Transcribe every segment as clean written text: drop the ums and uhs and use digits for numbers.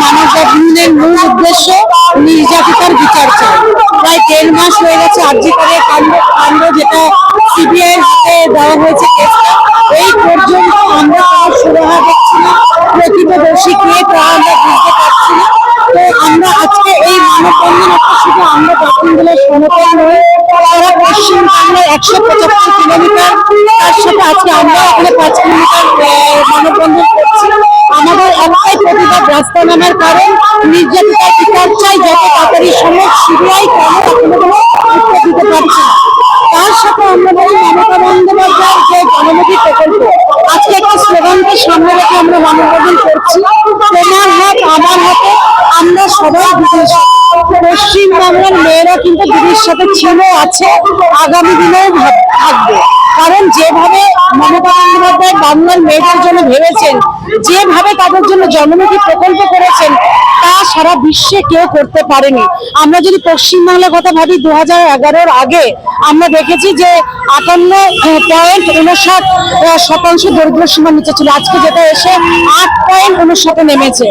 মানববন্ধনের মূল উদ্দেশ্য নির্যাতিতার বিচার চাই। প্রায় 1.5 মাস হয়ে গেছে আরজি করে কাণ্ড যেটা সিবিআই হাতে দেওয়া হয়েছে কেসটা, এই পর্যন্ত আমরা কোনো সুরাহা দেখছি না, প্রকৃতদর্শী কে তা আমরা বুঝতে পারছি না। তো আমরা আজকে এই মানববন্ধন শুধু আমরা দক্ষিণগুলোর সমতল নয়, সারা পশ্চিমবাংলার 175 কিলোমিটার, তার সাথে আজকে আমরা এখানে 5 কিলোমিটার মানববন্ধন করছি। আমাদের একটাই প্রতিবাদ, রাস্তা নামার কারণ নির্যাতিতার বিচার চাই, যত তাড়াতাড়ি সম্ভব। সিবিআই কেন উত্তর দিতে পারছে না। তার সাথে আমরা বলি মমতা বন্দ্যোপাধ্যায়ের যে জনমুখী প্রকল্প, আজকে একটা স্লোগানকে সামনে রেখে আমরা মানববন্ধন করছি, তোমার হাত আমার হাতে, আমরা সবাই দিদির সাথে। পশ্চিমবাংলার মেয়েরা কিন্তু দিদির সাথে ছিল, আছে, আগামী দিনেও থাকবে। কারণ যেভাবে মমতা বন্দ্যোপাধ্যায় বাংলার মেয়েদের জন্য ভেবেছেন, যেভাবে তাদের জন্য জনমুখী প্রকল্প করেছেন, তা সারা বিশ্বে কেউ করতে পারেনি। আমরা যদি পশ্চিমবাংলার কথা ভাবি, 2011-এর আগে আমরা দেখেছি যে 58.59% দরিদ্র সীমার নিচে ছিল, আজকে যেটা এসে 8.59 নেমেছে।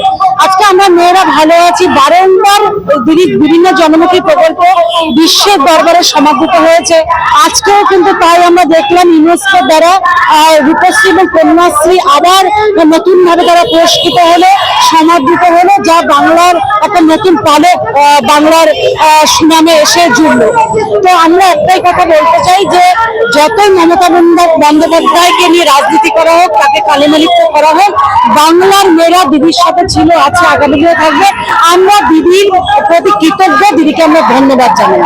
আজকে আমরা মেয়েরা ভালো আছি। বারংবার বিভিন্ন জনমুখী প্রকল্প বিশ্বের দরবারে সমাদৃত হয়েছে। আজকেও কিন্তু তাই আমরা দেখলাম ইউনেস্কো দ্বারা রূপশ্রী এবং কন্যাশ্রী আবার নতুন ভাবে তারা পুরস্কৃত হলো, সমাদৃত হলো, যা বাংলার একটা নতুন পালক বাংলার সুনামে এসে জুড়ল। তো আমরা একটাই কথা বলতে চাই যে যতই মমতা বন্দ্যোপাধ্যায়কে নিয়ে রাজনীতি করা হোক, তাকে কালিমালিপ্ত করা হোক, বাংলার মেয়েরা দিদির সাথে ছিল, আছে, আগামী দিনে থাকবে। আমরা দিদির প্রতি কৃতজ্ঞ, দিদিকে আমরা ধন্যবাদ জানাই।